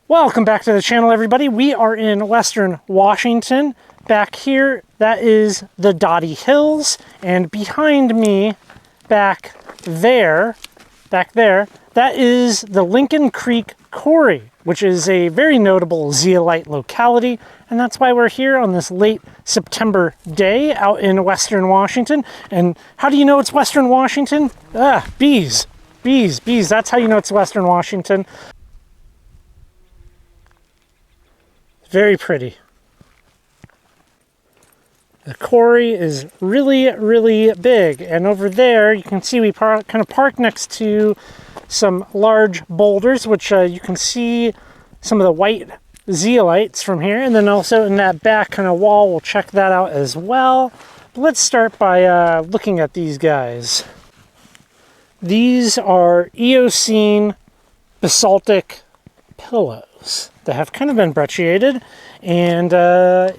Welcome back to the channel, everybody. We are in Western Washington. Back here, that is the Dottie Hills, and behind me, back there, that is the Lincoln Creek Quarry, which is a very notable zeolite locality, and that's why we're here on this late September day out in Western Washington. And how do you know it's Western Washington? Bees. That's how you know it's Western Washington. Very pretty. The quarry is really, really big. And over there, you can see we kind of parked next to some large boulders, which you can see some of the white zeolites from here. And then also in that back kind of wall, we'll check that out as well. But let's start by looking at these guys. These are Eocene basaltic pillows that have kind of been brecciated, and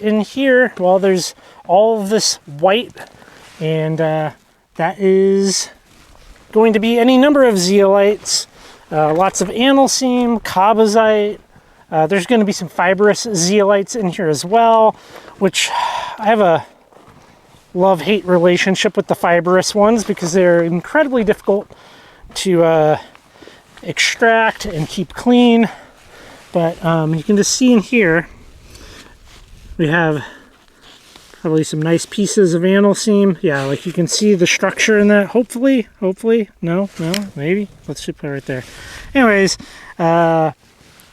in here, well, there's all of this white, and that is going to be any number of zeolites, lots of analcime, kabazite. There's going to be some fibrous zeolites in here as well, which I have a love-hate relationship with the fibrous ones because they're incredibly difficult to extract and keep clean. But you can just see in here, we have probably some nice pieces of analcime. Yeah, like you can see the structure in that. Hopefully, no, maybe. Let's just put it right there. Anyways, yeah,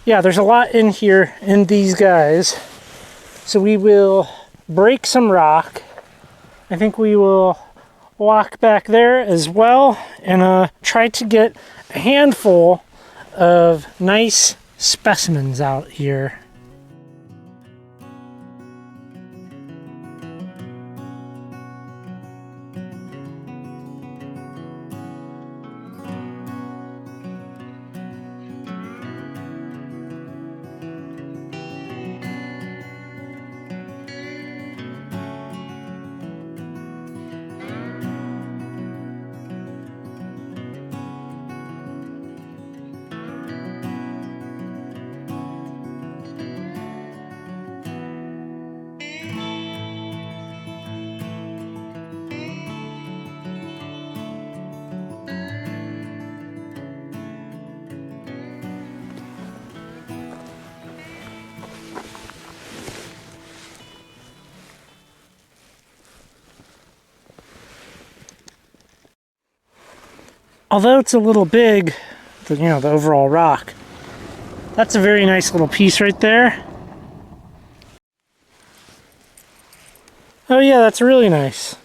there's a lot in here in these guys. So we will break some rock. I think we will walk back there as well and try to get a handful of nice specimens out here. Although it's a little big, the overall rock, that's a very nice little piece right there. Oh yeah, that's really nice.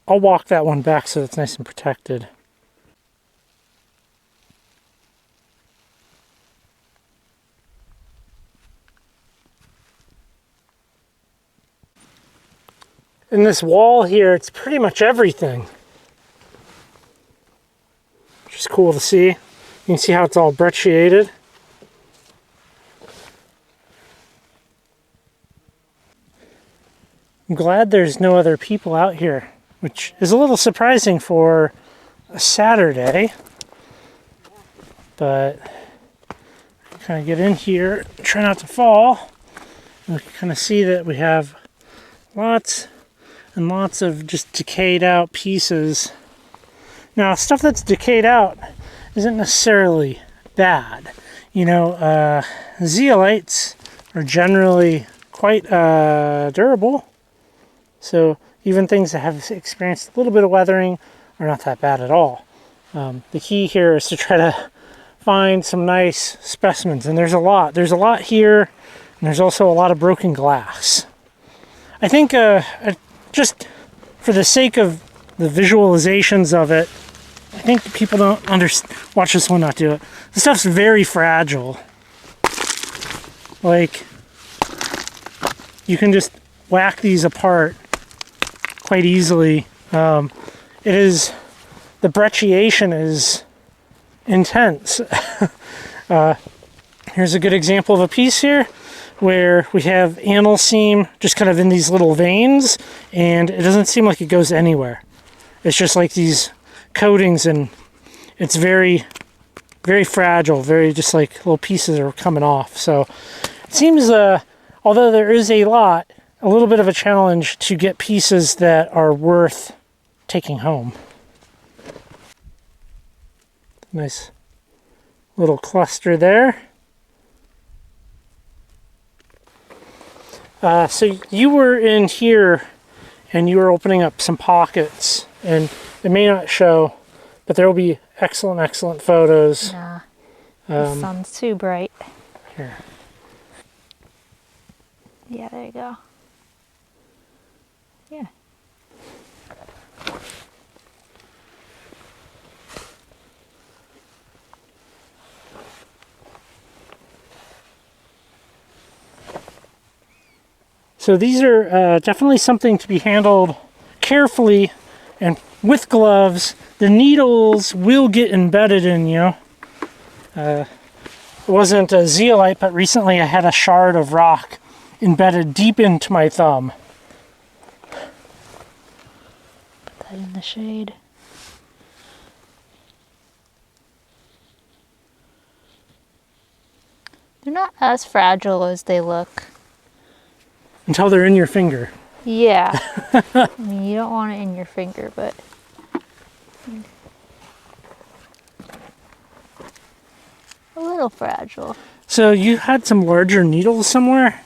I'll walk that one back so it's nice and protected. In this wall here, it's pretty much everything, which is cool to see. You can see how it's all brecciated. I'm glad there's no other people out here, which is a little surprising for a Saturday. But kind of get in here, try not to fall. And we can kind of see that we have lots and lots of just decayed out pieces. Now, stuff that's decayed out isn't necessarily bad. Zeolites are generally quite durable. So even things that have experienced a little bit of weathering are not that bad at all. The key here is to try to find some nice specimens, and there's a lot. There's a lot here, and there's also a lot of broken glass. I think just for the sake of the visualizations of it, I think people don't watch this one not do it. This stuff's very fragile. Like, you can just whack these apart quite easily. The brecciation is intense. Here's a good example of a piece here where we have analcime just kind of in these little veins, and it doesn't seem like it goes anywhere. it's just like these coatings, and it's very, very fragile, very just like little pieces are coming off. So it seems, although there is a little bit of a challenge to get pieces that are worth taking home. Nice little cluster there. So you were in here and you were opening up some pockets, and it may not show, but there will be excellent, excellent photos. Nah, the sun's too bright. Here. Yeah, there you go. Yeah. So these are definitely something to be handled carefully and with gloves. The needles will get embedded in you. It wasn't a zeolite, but recently I had a shard of rock embedded deep into my thumb. Put that in the shade. They're not as fragile as they look. Until they're in your finger. Yeah. I mean, you don't want it in your finger, but... a little fragile. So you had some larger needles somewhere?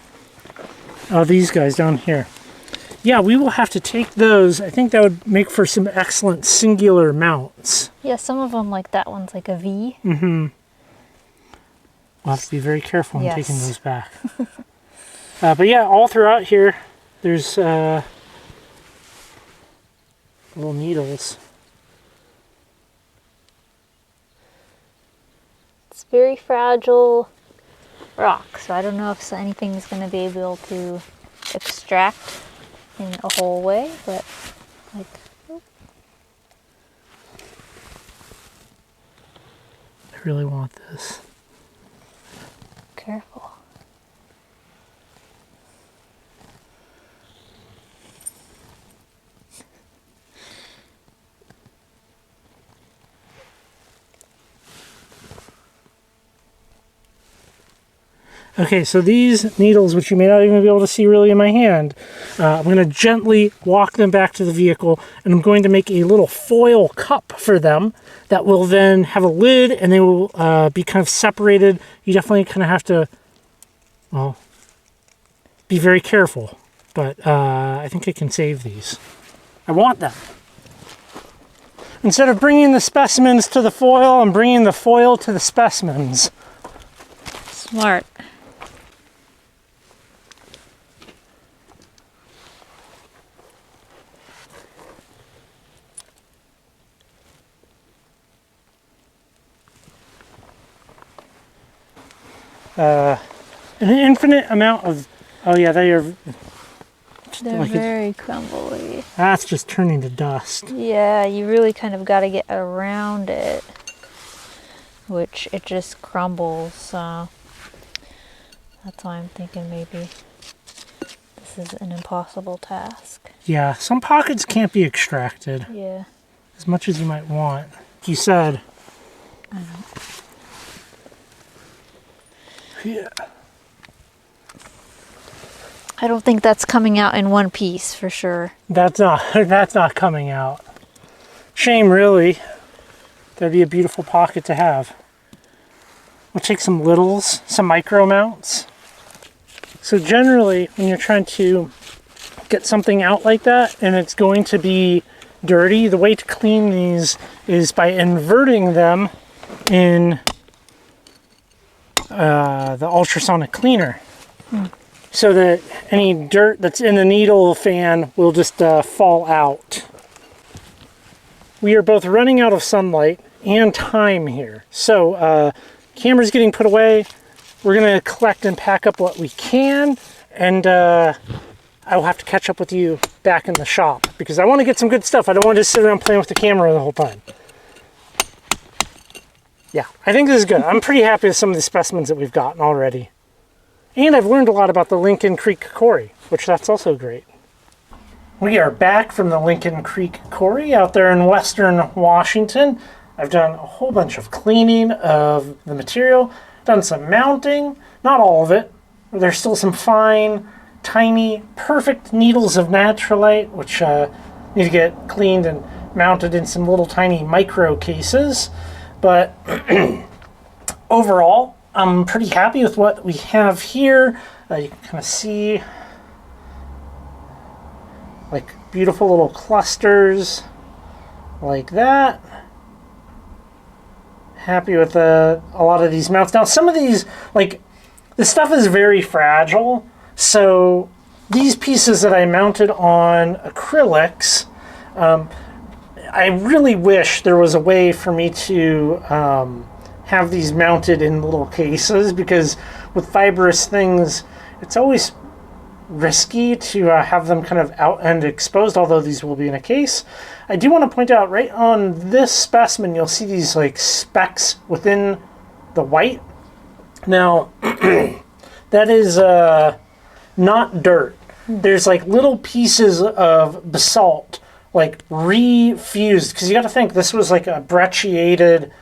Oh, these guys down here. Yeah, we will have to take those. I think that would make for some excellent singular mounts. Yeah, some of them, like that one's like a V. Mm-hmm. We'll have to be very careful in taking those back. But yeah, all throughout here, there's little needles. It's very fragile rock, so I don't know if anything's going to be able to extract in a whole way, but like... I really want this. Careful. Okay, so these needles, which you may not even be able to see really in my hand, I'm going to gently walk them back to the vehicle, and I'm going to make a little foil cup for them that will then have a lid, and they will be kind of separated. You definitely kind of have to, well, be very careful, but I think I can save these. I want them. Instead of bringing the specimens to the foil, I'm bringing the foil to the specimens. Smart. An infinite amount of, oh yeah, they are, They're like very crumbly. that's just turning to dust. Yeah, you really kind of got to get around it, which it just crumbles, so that's why I'm thinking maybe this is an impossible task. Yeah, some pockets can't be extracted Yeah. as much as you might want. Like you said. I know. Yeah. I don't think that's coming out in one piece for sure. That's not coming out. Shame, really. That'd be a beautiful pocket to have. We'll take some littles, some micro mounts. So generally, when you're trying to get something out like that and it's going to be dirty, the way to clean these is by inverting them in the ultrasonic cleaner. So that any dirt that's in the needle fan will just fall out. We are both running out of sunlight and time here. So camera's getting put away. We're gonna collect and pack up what we can, and I will have to catch up with you back in the shop because I want to get some good stuff. I don't want to just sit around playing with the camera the whole time. Yeah, I think this is good. I'm pretty happy with some of the specimens that we've gotten already. And I've learned a lot about the Lincoln Creek Quarry, which that's also great. We are back from the Lincoln Creek Quarry out there in western Washington. I've done a whole bunch of cleaning of the material, done some mounting, not all of it. There's still some fine, tiny, perfect needles of naturalite, which need to get cleaned and mounted in some little tiny micro cases. But overall, I'm pretty happy with what we have here. You can kind of see like beautiful little clusters like that. Happy with a lot of these mounts. Now some of these, like, this stuff is very fragile, so these pieces that I mounted on acrylics, I really wish there was a way for me to have these mounted in little cases, because with fibrous things it's always risky to have them kind of out and exposed, although these will be in a case. I do want to point out right on this specimen you'll see these like specks within the white. Now that is not dirt. There's like little pieces of basalt like refused, because you got to think this was like a brecciated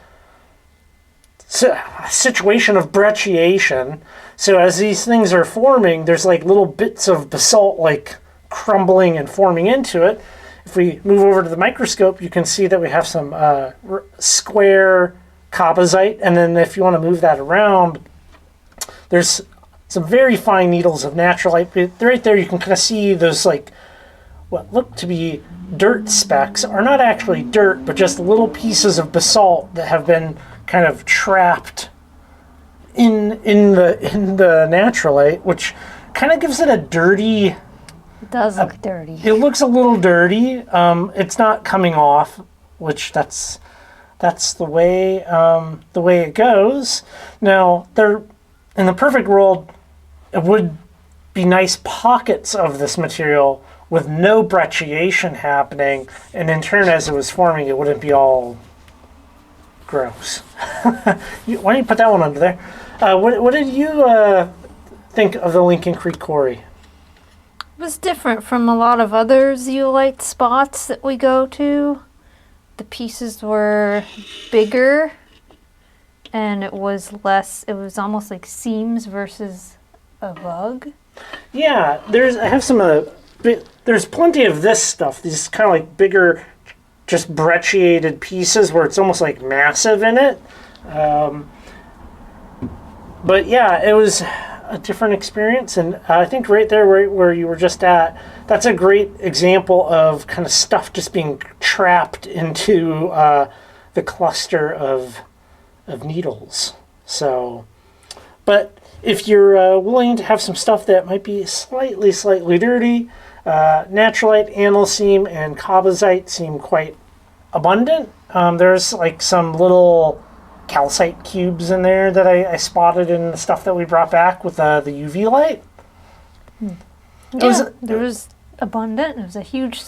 situation of brecciation. So as these things are forming, there's like little bits of basalt like crumbling and forming into it. If we move over to the microscope, you can see that we have some square composite, and then if you want to move that around, there's some very fine needles of naturalite. Right there you can kind of see those like what look to be dirt specks are not actually dirt, but just little pieces of basalt that have been kind of trapped in the naturalite, which kind of gives it a dirty. It does look dirty. It looks a little dirty. It's not coming off, which that's the way it goes. Now, in the perfect world, it would be nice pockets of this material with no brecciation happening, and in turn, as it was forming, it wouldn't be all gross. Why don't you put that one under there? What did you think of the Lincoln Creek Quarry? It was different from a lot of other zeolite spots that we go to. The pieces were bigger, and it was almost like seams versus a rug. Yeah, I have some there's plenty of this stuff, these kind of like bigger, just brecciated pieces where it's almost like massive in it. But yeah, it was a different experience, and I think right there where you were just at, that's a great example of kind of stuff just being trapped into the cluster of needles. So, but if you're willing to have some stuff that might be slightly dirty, naturalite, analcime, and composite seem quite abundant. There's like some little calcite cubes in there that I spotted in the stuff that we brought back with the UV light. There was abundant. It was a huge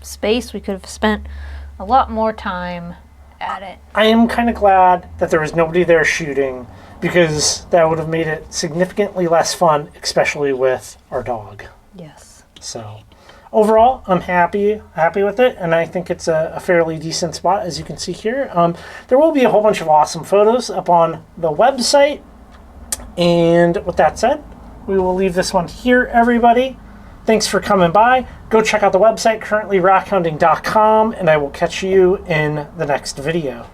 space. We could have spent a lot more time at it. I am kind of glad that there was nobody there shooting, because that would have made it significantly less fun, especially with our dog. Yes. So overall, I'm happy with it, and I think it's a fairly decent spot, as you can see here. There will be a whole bunch of awesome photos up on the website, and with that said, we will leave this one here, everybody. Thanks for coming by. Go check out the website, currently rockhounding.com, and I will catch you in the next video.